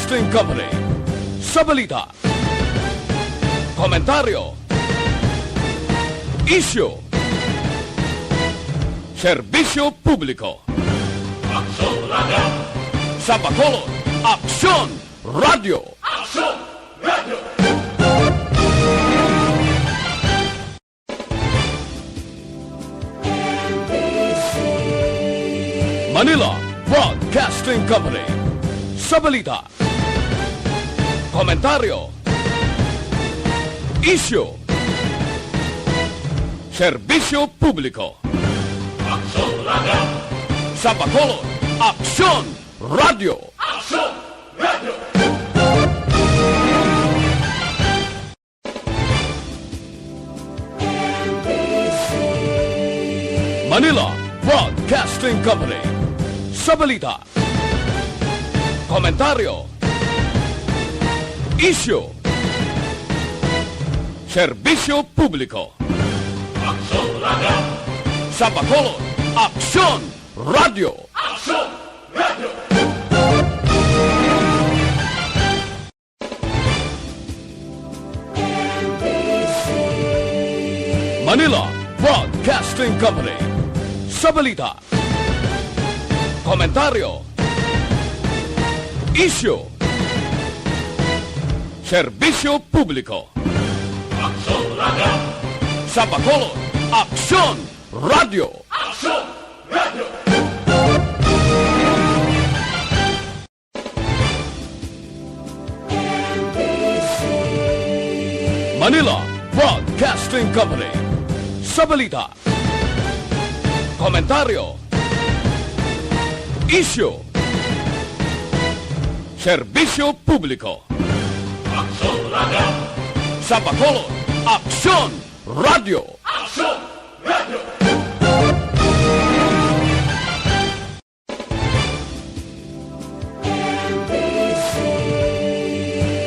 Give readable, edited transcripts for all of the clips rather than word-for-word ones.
Broadcasting Company sa balita, komentaryo, isyu, serbisyo publiko. Aksyon Radio! Sa Bacolod, Aksyon Radio! Aksyon Radio! Manila Broadcasting Company sa balita, komentaryo, isyu, serbisyo publiko. Aksyon Radio! Sa Bacolod, Aksyon Radio! Aksyon Radio! Manila Broadcasting Company sa balita, komentaryo, isyu, serbisyo publiko. Aksyon Radio! Sa Bacolod, Aksyon Radio! Aksyon Radio! Manila Broadcasting Company sa balita, komentaryo, isyu, serbisyo publiko. Aksyon Radio! Sa Bacolod, Aksyon Radio! Aksyon Radio! Manila Broadcasting Company sa balita, komentaryo, isyu, serbisyo publiko. Aksyon Radio! Sa Bacolod, Aksyon Radio! Aksyon Radio!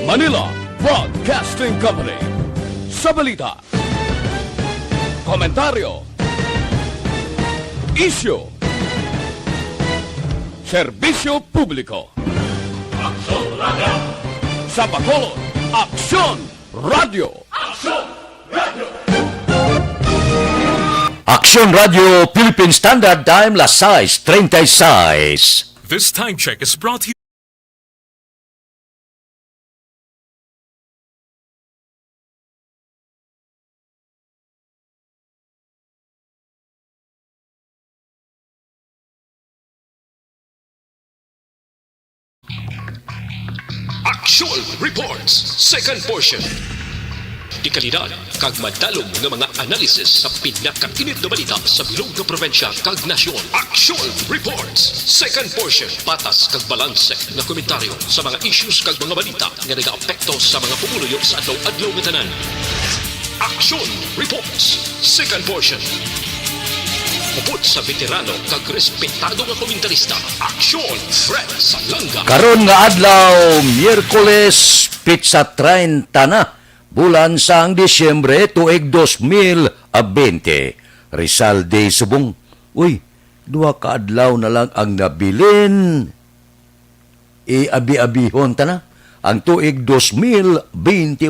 Manila Broadcasting Company sa balita, komentaryo, isyu, serbisyo publiko. Aksyon Radio! Sa Bacolod, Aksyon Radio! Aksyon Radio! Aksyon Radio Philippine Standard Time, las 6:36. This time check is brought to you. Aksyon Reports, second portion. Di kalidad, kag madalong ng mga analisis sa pinakainit na balita sa bilog na probinsya kag nasyon. Aksyon Reports, second portion. Patas kag balanse na komentaryo sa mga issues kag mga balita nga nag-aapekto sa mga pumuluyo sa adlaw-adlaw nga tanan. Aksyon Reports, second portion. Upot sa veterano kag respetado nga komentarista. Aksyon Fred Salanga. Karon nga adlaw, Miyerkules, pizza 30 na, bulan sang Disyembre, tuig 2020. Rizal Day Subong. Uy, 2 ka adlaw na lang ang nabilin. Abi-abihon ta na. Ang tuig 2021,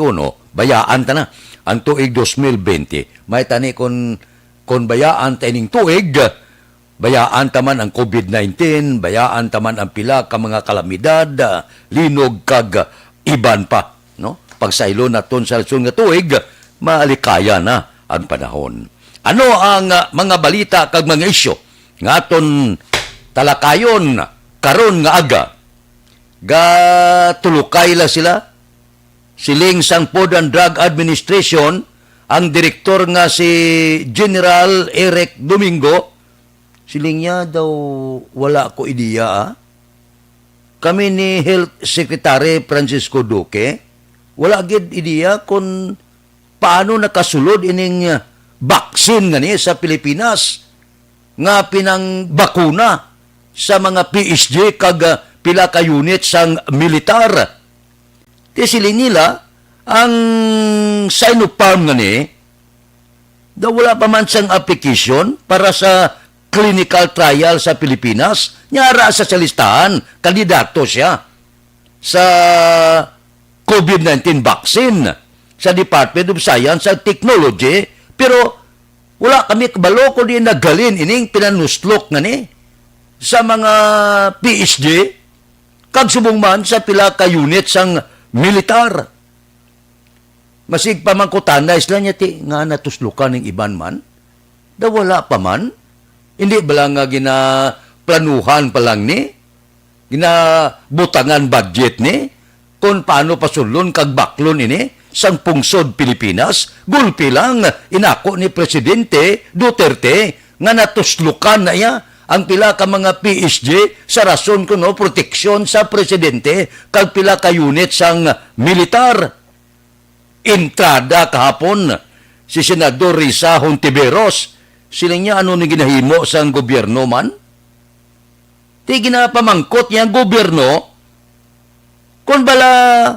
bayaan ta na. Ang tuig 2020. May tani kon bayaan ta ining tuig, bayaan taman ang COVID-19, bayaan taman ang pila ka mga kalamidad, linog kag iban pa, no? Pagsaylo naton sa sulsol nga tuig, maalikaya na ang panahon. Ano ang mga balita kag mga isyu nga aton talakayon karon nga aga? Tulukay la sila. Siling sang Food and Drug Administration, ang direktor nga si General Eric Domingo, siling niya daw wala ko ideya. Kami ni Health Secretary Francisco Duque, wala gid ideya kung paano nakasulod ining baksin nga ni sa Pilipinas nga pinang bakuna sa mga PSG kag pila ka unit sang militar. Ti siling nila ang Sinopharm nga ni, daw wala pa man siyang application para sa clinical trial sa Pilipinas, nyara sa listahan, kandidato siya. sa COVID-19 vaccine sa Department of Science and Technology, pero wala kami kabalo kung di naggalin ining pinanuslok nga ni sa mga PhD kag subong man sa pila ka unit sang militar. Masig pa man ko tanay sila niya ti nga natuslukan ng iban man. Da wala pa man. Hindi ba lang nga ginaplanuhan pa lang ni? Ginabutangan budget ni? Kung paano pasulon kag baklon ini? Sang pungsod Pilipinas? Gulpi lang inako ni Presidente Duterte nga natuslukan na iya ang pila ka mga PhD sa rason kuno proteksyon sa Presidente kag pila ka unit sang militar. Entrada kahapon si Senador Risa Hontiveros. Sila niya ano ni ginahimo sang gobyerno man? Di ginapamangkot niya ang gobyerno kung bala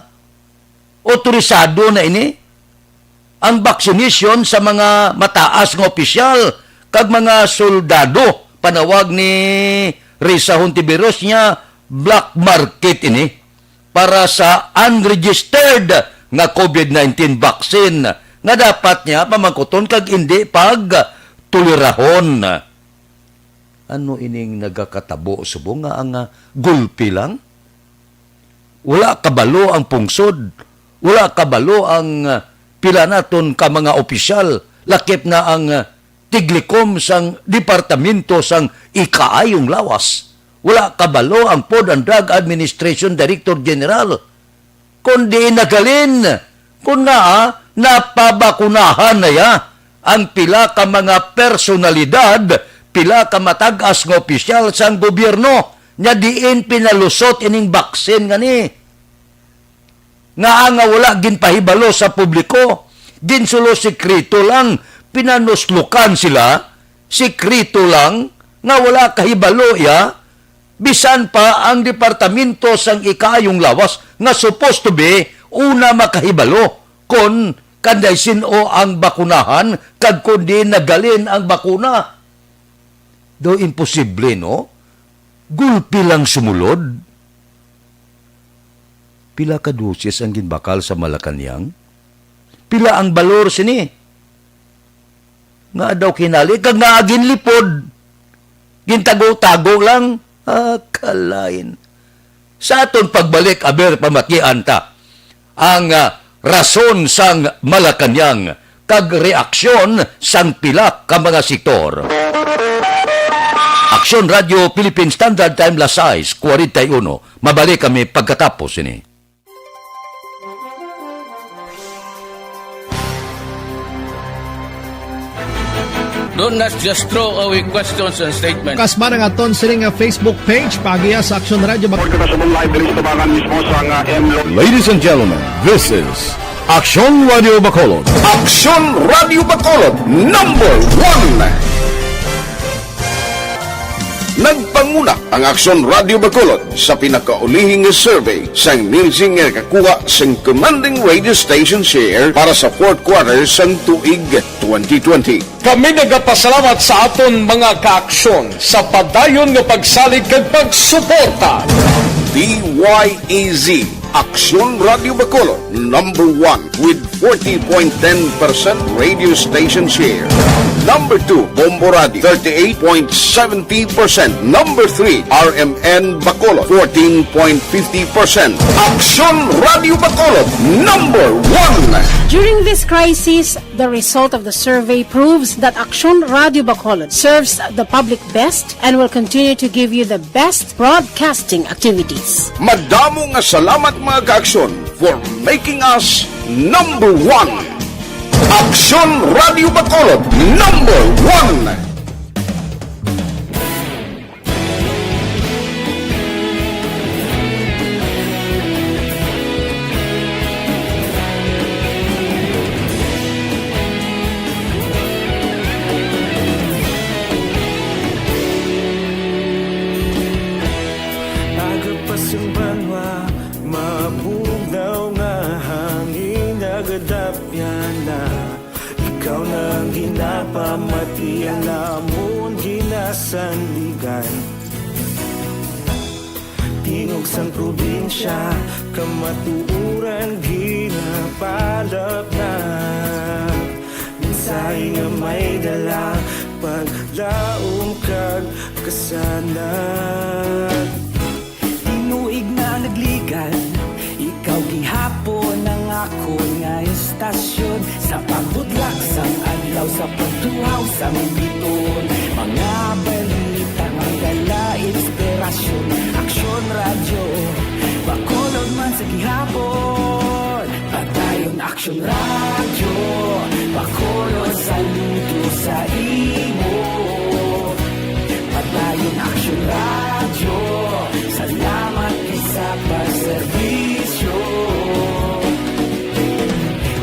otorisado na ini ang vaccination sa mga mataas ng opisyal kag mga soldado. Panawag ni Risa Hontiveros niya black market ini para sa unregistered nga COVID-19 vaccine nga dapat niya pamangkuton kag hindi pag tulirahon. Ano ining nagakatabo subong nga ang gulpi lang? Wala kabalo ang pungsod. Wala kabalo ang pila naton ka mga opisyal. Lakip na ang tiglikom sang departamento sang ikaayong lawas. Wala kabalo ang Food and Drug Administration Director General. Kundi nagalin. Kung nga napabakunahan na ya ang pila ka mga personalidad, pila ka matagas ng opisyal sang gobyerno nya diin pinalusot ining baksin nga ni. Nga wala ginpahibalo sa publiko. Ginsulo sekreto lang. Pinanuslukan sila. Sekreto lang. Nga wala kahibalo ya. Bisan pa ang departamento sang ikayong lawas nga supposed to be una makahibalo kon kanday sino ang bakunahan kag kundi nagalin ang bakuna. Do imposible, no? Gulpi lang sumulod. Pila ka dosis ang ginbakal sa Malacanang? Pila ang balor sini? Nga daw kinali, kag nga ginlipod. Gintago-tago lang. Kalain. Sa aton pagbalik, aber pamakian ta, ang rason sang Malacanang, kag reaksyon sang pila ka mga sektor. Aksyon Radio Philippine Standard Time Las 6:41. Mabalik kami pagkatapos ini. Don't not just throw away questions and statements. Kasma nga aton sining nga Facebook page pagiya sa Aksyon Radio. Ladies and gentlemen, this is Aksyon Radio Bacolod. Aksyon Radio Bacolod #1. Nagpanguna ang Aksyon Radio Bacolod sa pinakaulihing survey sang Nielsen nga kakuha sang commanding radio station share para sa fourth quarter sang tuig 2020. Kami nagapasalamat sa aton mga kaaksyon sa padayon nga pagsalig kag pagsuporta. DYEZ Aksyon Radio Bacolod #1 with 40.10% radio station share. #2 Bombo Radio 38.70%. #3 RMN Bacolod 14.50%. Aksyon Radio Bacolod #1. During this crisis, the result of the survey proves that Aksyon Radio Bacolod serves the public best and will continue to give you the best broadcasting activities. Madamo nga salamat mga kaaksyon for making us #1. Aksyon Radio Bacolod #1. tingog sang probinsya, kamatuuran ginapalap na. Minsay nga may dala, paglaom kag kasanat. Tinuig na nagligan, ikaw gihapon ang ako nga estasyon. Sa pagbutlak sang adlaw, sa pagtuhaw sang biton, mga balita nga dala inspirasyon. Aksyon radyo, bakolod man sa gihapon. Padayon aksyon radyo, bakolod saludo sa imo. Padayon aksyon radyo, salamat sa pagserbisyo.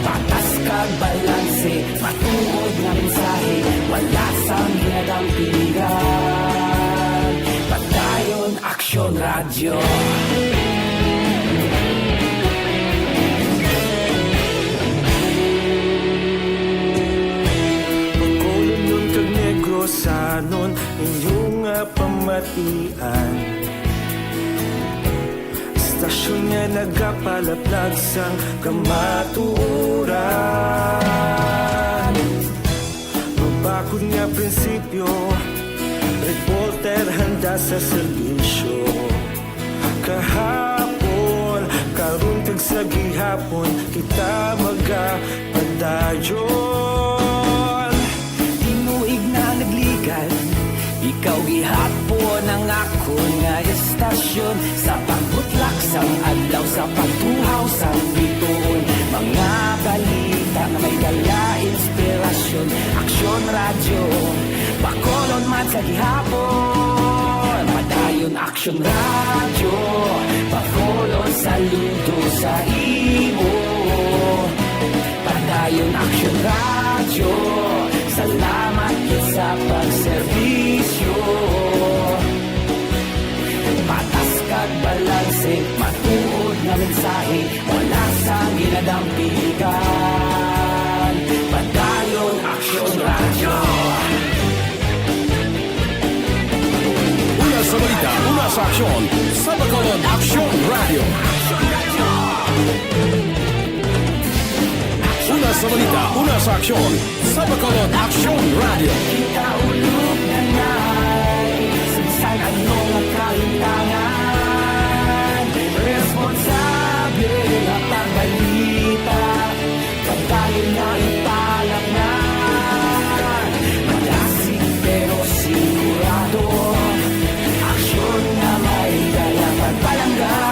Patas kag balanse, matuod nga mensahe, wala sang ginadampingan. Padayon aksyon radyo. Pagkulong nun kag negrosanon, inyong nga pamatian. Istasyon nga nagapalaplag sang kamatuuran. Mabakod nga prinsipyo, reporter handa sa serbisyo. Kahapon, karon kag sa gihapon, kita magapadayon. Tinuig na nagligan, ikaw gihapon ang ako nga estasyon. Sa pagbutlak sang adlaw, sa pagtuhaw sang biton, mga balita nga may dala inspirasyon. Aksyon radyo, bakolon man sa gihapon. Padayon aksyon radyo, bakolon saludo sa imo. Padayon aksyon radyo, salamat sa pagserbisyo. Patas kag balanse, matuod na mensahe, wala sang ginadampigan. Padayon aksyon radyo. Una sa balita, una sa aksyon, sa Bacolod Aksyon Radio. Una sa balita, una sa aksyon, sa Bacolod Aksyon Radio. Kita ulog na na'y sinsan anong ang kalintangan. Responsable na pagbalita, pagdayon na ipalak na. Malasig pero sigurado, aksyon na may dalang pagpalanggan.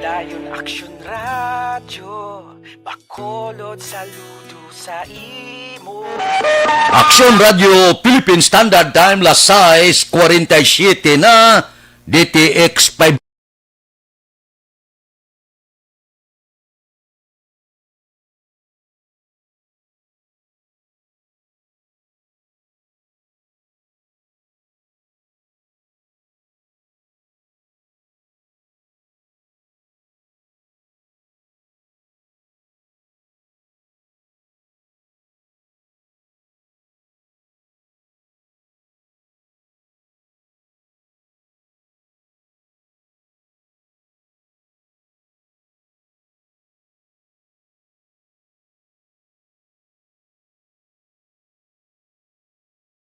Padayon aksyon radyo, bakolod saludo sa imo. Aksyon Radio Philippine Standard Time, las 6:47 na, DTX 5.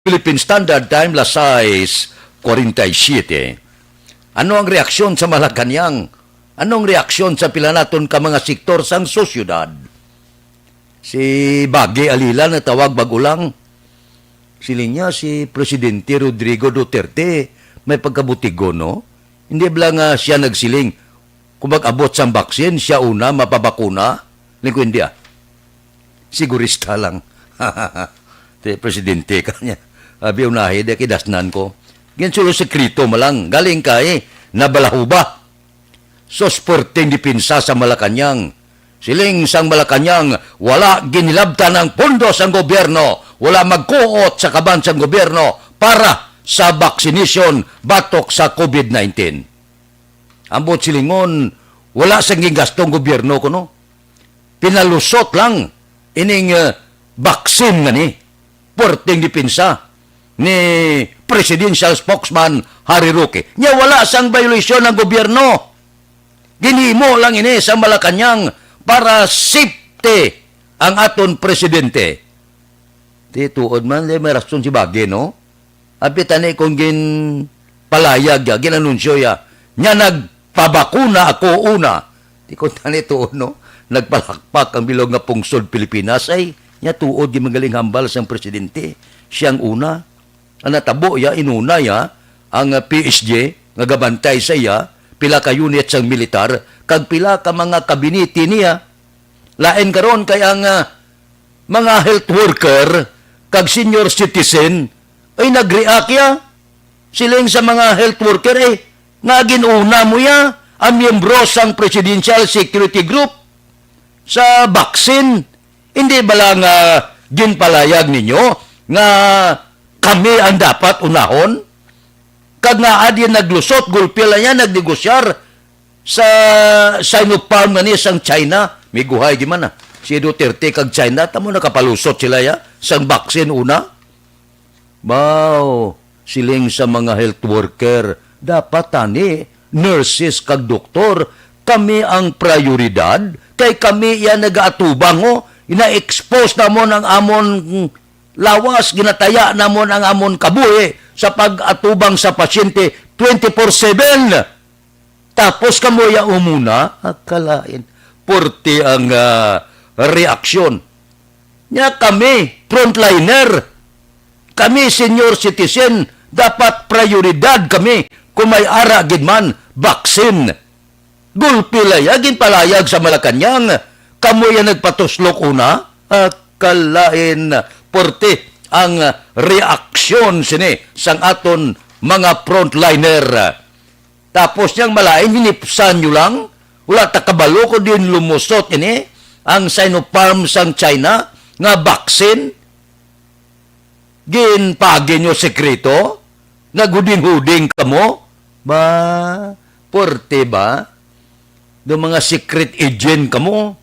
Philippine Standard Time, las 6:47. Ano ang reaksyon sa Malacanang? Anong reaksyon sa pila naton ka mga sektor sang sosyudad? Si Bagay Alila na tawag bagulang. Siling niya si Presidente Rodrigo Duterte may pagkabutigo, no? Hindi ba nga siya nagsiling kung mag-abot sang baksin, siya una mapabakuna? Lingko hindi sigurista lang. Presidente ka niya. Abi unahi, de kidasnan ko. Gansulo sekreto malang, galing ka nabalahuba. Sosporting dipinsa sa Malacanang. Siling sang Malacanang, wala ginilabtan ng pondo sang gobyerno, wala magkuot sa kaban sang gobyerno para sa vaccination batok sa COVID-19. Ambot silingon, wala sang gastong gobyerno ko, no? Pinalusot lang ining vaccine nga ni. Puerteng dipinsa ni Presidential Spokesman Harry Roque. Nya wala sang violation ng gobyerno. Ginimo lang ini sa Malacanang para safety ang aton presidente. Di tuod man, may rason si Bagay, no? Apitani kung palayag ya, ginanunsyo ya, nya nagpabakuna ako una. Di ko tani tuod, no? Nagpalakpak ang bilog nga pungsod Pilipinas ay nya tuod yung magaling hambal sang presidente. Siyang una. Ang natabo ya, inuna ya, ang PSG, nga gabantay sa iya, pila ka unit sang militar, kag pila ka mga kabinete niya. Lain karon kay ang mga health worker, kag senior citizen, ay nag-react ya. Siling sa mga health worker, nga ginuna mo ya, ang miyembro sang Presidential Security Group sa vaccine. Hindi ba lang ginpalayag ninyo nga kami ang dapat unahon? Kag nga adyan naglusot, gulpila niya, nagnegosyar sa Sinopharm nga niya sang China. May guhay gimana. Si Duterte kag China, tamo nakapalusot sila ya sang vaccine una. Wow, siling sa mga health worker, dapat tani, nurses kag doktor, kami ang prioridad, kay kami yan nag-aatubang o, ina-expose namon ang amon lawas, ginataya namon ang amon kabuhi sa pag-atubang sa pasyente 24/7. Tapos kamoya umuna, akalain, porte ang reaksyon. Nya kami, frontliner, kami senior citizen, dapat prioridad kami kung may ara gidman, vaccine. Gulpilaya, ginpalayag sa Malacanang, kamoya nagpatuslok una, akalain, porte ang reaksyon sini sang aton mga frontliner. Tapos niyang malain, hinipsan nyo lang, wala takabalo ko din lumusot ini, ang Sinopharm sang China, nga vaccine, ginpagi nyo sekreto, naguding-huding kamo, ba, porte ba, do mga secret agent kamo,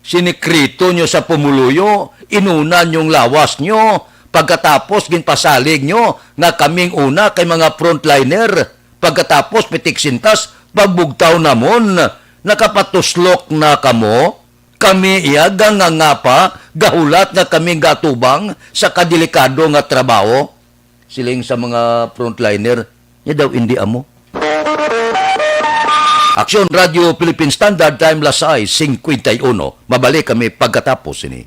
sinekrito nyo sa pumuluyo, inunan yung lawas nyo, pagkatapos ginpasalig nyo, nga kaming una kay mga frontliner, pagkatapos pitiksintas, pagbugtaw namon, nakapatuslok na kamo, kami iyagang nga pa, gahulat na kaming gatubang sa kadelikado nga trabaho. Siling sa mga frontliner, niya daw hindi amo. Aksyon Radio Philippine Standard Time Lasay 51. Mabalik kami pagkatapos ini.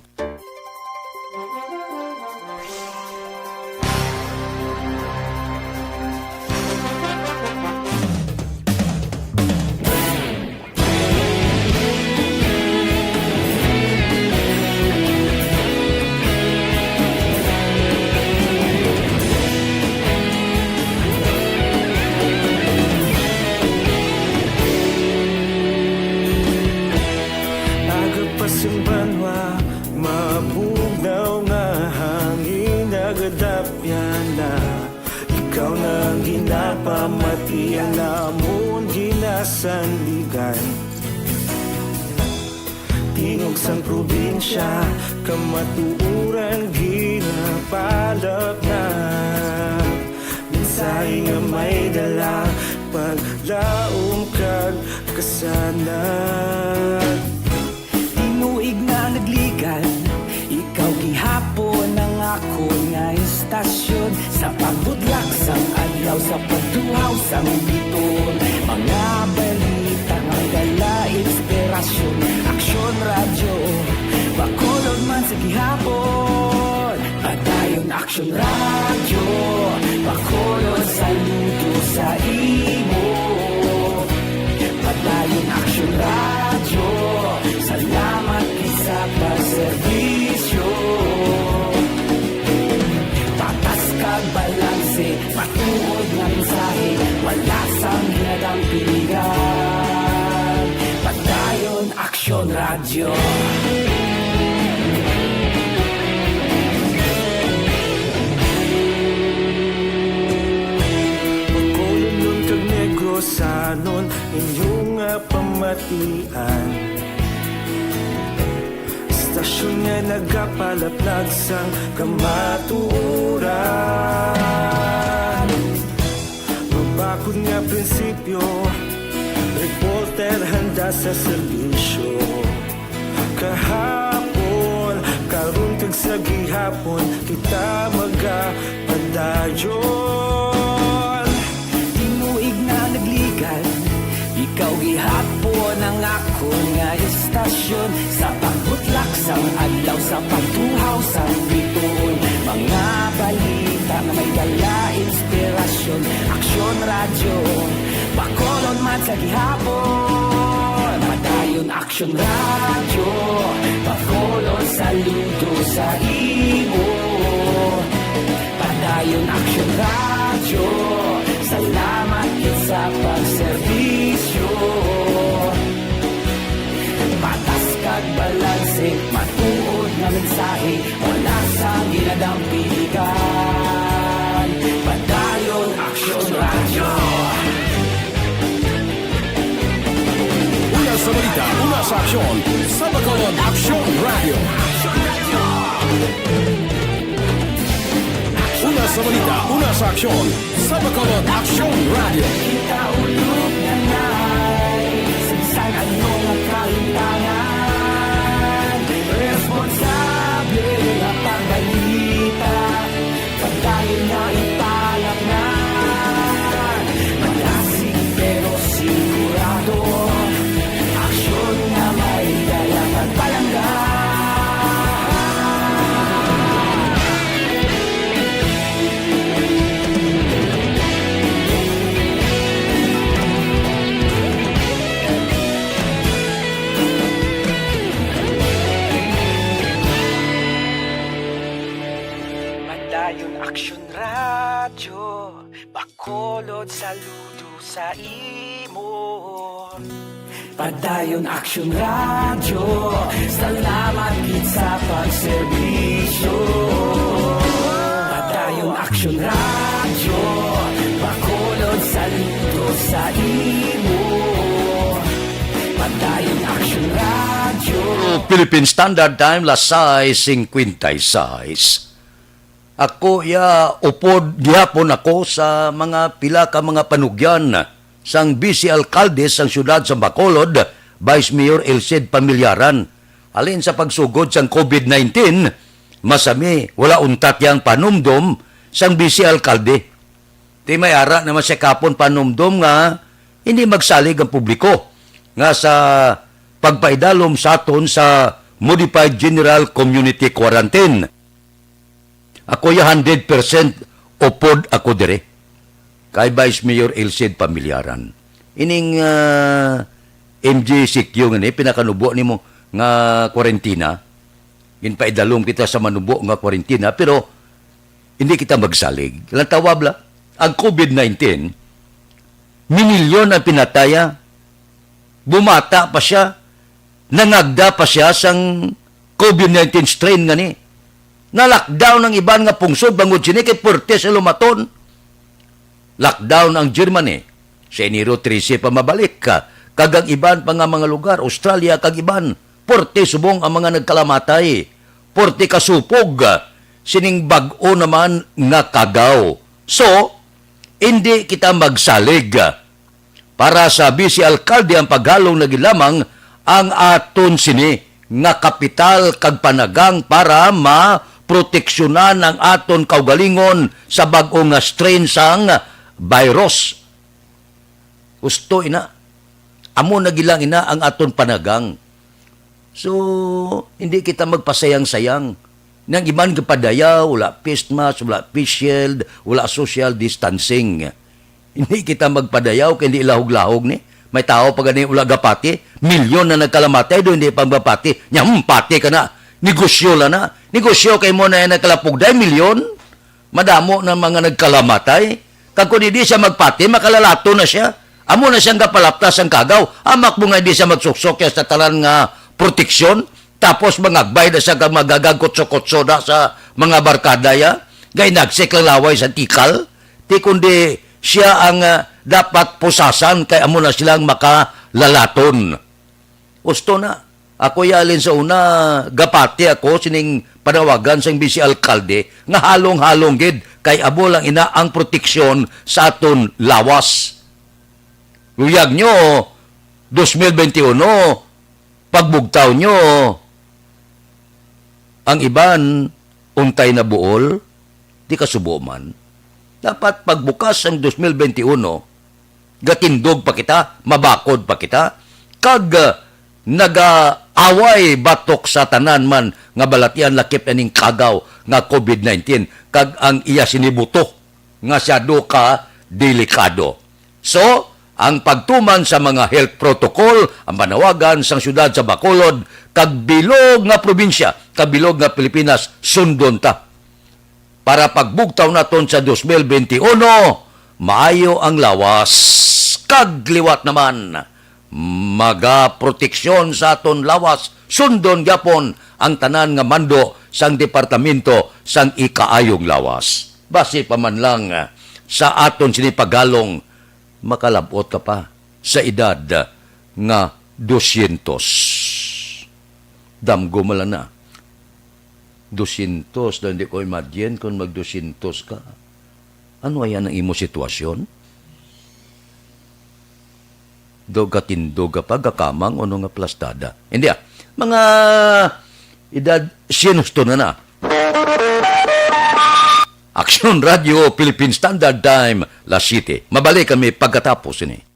Tingog sang probinsya, kamatuuran ginapalap na. Minsay nga may dala, paglaom kag kasanan. Tinuig na nagligan, ikaw gihapon ang ako nga istasyon. Sa pagbudlak sang adlaw, sa pagduhaw sang biton. Mga balita nga dala inspirasyon. Aksyon radyo, bakulog man sa gihapon. Padayon aksyon radyo, bakulog sa luto sa imo. Padayon aksyon radyo, salamat isa pa serbisyo. Tatas kag balanse, patuod nga mensahe, wala sang ginadang piligan. Padayon aksyon radyo. Ilosanon inyong pamatian. Istasyon nga nagapalaplag sang kamaturan. Mabakod nga prinsipyo, reporter handa sa serbisyo. Kahapon, karong kag sa gihapon, kita magapadayon. Tinuig na nagligan, ikaw gihapon ang ako nga istasyon. Sa pagbutlak sang adlaw, sa pagtuhaw sang bituon. Mga balita na may dala inspirasyon. Aksyon radyo, Bacolod man sa gihapon. Padayon Aksyon radyo, Bacolod saludo sa imo. Padayon Aksyon radyo, salamat kit sa pagserbisyo. Patas kag balanse, matuod nga mensahe, wala sa ginadampilikan. Padayon Aksyon radyo. Una sa balita, una sa aksyon, sa Bacolod Aksyon Radio. Una sa balita, una sa aksyon, sa Bacolod Aksyon Radio. Kita ulog na na'y sagsang anong kalintangan. Responsable na pagbalita, pagdayon na ipalap na. Malasig pero sigurado, aksyon na may dalang pagpalangga. Padayon Aksyon radyo, Bacolod saludo sa imo. Padayon Aksyon radyo, salamat kit sa pagserbisyo. Padayon Aksyon radyo, Bacolod saludo sa imo. Padayon Aksyon radyo. Philippine Standard Time, Lasay 56. Ako upod gihapon ako sa mga pila ka mga panugyan sang vice alcalde sang syudad sa Bacolod, Vice Mayor Elcid Pamilyaran. Alin sa pagsugod sang COVID-19, masami wala untat yang panumdom sang vice alcalde. Di may ara na masikapon panumdom nga hindi magsalig ang publiko nga sa pagpaidalom sa aton sa Modified General Community Quarantine. Ako 100% upod ako dire kay Vice Mayor Elcid Pamilyaran. Ining MJ CQ nga ni pinakanubo nimo nga kwarentina. Ginpaidalom kita sa manubo nga kwarentina pero hindi kita magsalig. Lang tawab la ang COVID-19 minilyon ang pinataya. Bumata pa siya. Nangagda pa siya sang COVID-19 strain nga ni. Na-lockdown ang iban nga pungsod bangod sini kay purte sa lumaton. Lockdown ang Germany. Sa Enero 13 pa mabalik ka. Kagang iban pa nga mga lugar, Australia kag iban. Purte subong ang mga nagkalamatay. Purte kasupog. Sining bag-o naman nga kagaw. So, hindi kita magsalig. Para sa vice alcalde ang paghalong na gilamang ang aton sini nga kapital kag panagang para proteksyonan ang aton kaugalingon sa bag-o nga strain sang virus. Gusto ina. Amo nagilang ina ang aton panagang. So, hindi kita magpasayang-sayang. Nang iban kapadaya, wala face mask, wala face shield, wala social distancing. Hindi kita magpadayaw, kaya hindi lahog-lahog ni. May tao pa gani ula gapati, milyon na nagkalamatay, doon hindi pang gapati. Pati ka na. Negosyo la na. Negosyo kay mo na nagkalapugday, milyon. Madamo na mga nagkalamatay. Kag kung hindi siya magpati, makalalato na siya. Amo na siyang kapalaptas ang kagaw. Amak mo nga hindi siya magsuksok sa talan nga proteksyon. Tapos mangagbay na siya magagagkotso-kotso na sa mga barkada ya. Gay nagsiklaway sa tikal. Ti kundi siya ang dapat pusasan kay amo na silang makalalaton. Gusto na. Ako yalin sa una, gapati ako sining panawagan sa bisi alkalde nga halong-halong gid kay abo lang ina ang proteksyon sa aton lawas. Luyag nyo, 2021, pagbugtaw nyo, ang iban, untay na buol, di kasubo man. Dapat pagbukas ang 2021, gatindog pa kita, mabakod pa kita, kag nag-away batok sa tanan man nga balatian lakip aning kagaw nga COVID-19 kag ang iya sinibuto nga syado ka delikado. So, ang pagtuman sa mga health protocol, ang panawagan sang syudad sa Bacolod, kag bilog nga probinsya, kag bilog nga Pilipinas, sundon ta. Para pagbugtaw naton sa 2021, maayo ang lawas, kag liwat naman, magaproteksyon sa aton lawas, sundon gyapon ang tanan nga mando sang departamento sang ikaayong lawas. Base pa man lang sa aton sinipagalong, makalabot ka pa sa edad nga 200. Damgo mala na. 200, na hindi ko imagine kung mag-200 ka. Ano ayan ang imo sitwasyon? Doga-tindoga pa, gakamang o nga plastada. Hindi mga edad sinusto na. Action Radio, Philippine Standard Time, Las 7. Mabalik kami pagkatapos ini.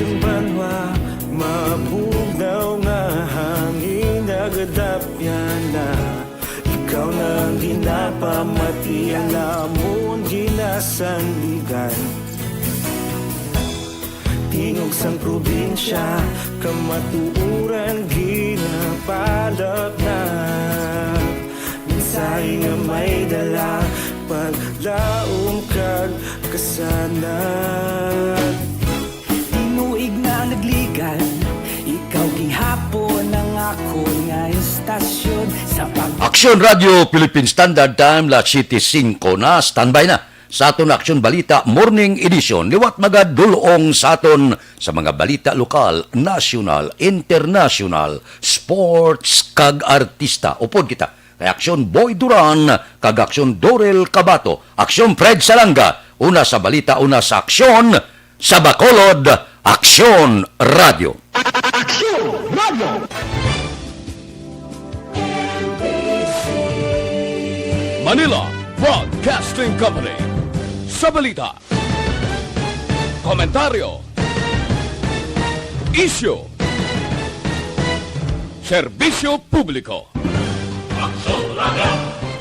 sang banwa mabugnaw nga hangin nagadapyan na ikaw nang ginapamatian namon ginasandigan tingog sang probinsya kamatuuran ginapalap na mensahe nga may dala paglaom kag kasanan tinuig na nagligan ikaw gihapon ang ako nga istasyon sa Aksyon Radio Philippine Standard Time, las 7:05 na, standby na sa aton Aksyon Balita Morning Edition. Liwat magadulong sa aton sa mga balita lokal, national, international, sports, kag artista. Upod kita kay Aksyon Boy Duran, kag Aksyon Dorel Cabato, Aksyon Fred Salanga, una sa balita, una sa aksyon, sa Bacolod, Aksyon Radio. Aksyon Radio. Manila Broadcasting Company. Sa balita, komentaryo, isyu, serbisyo publiko. Aksyon Radio.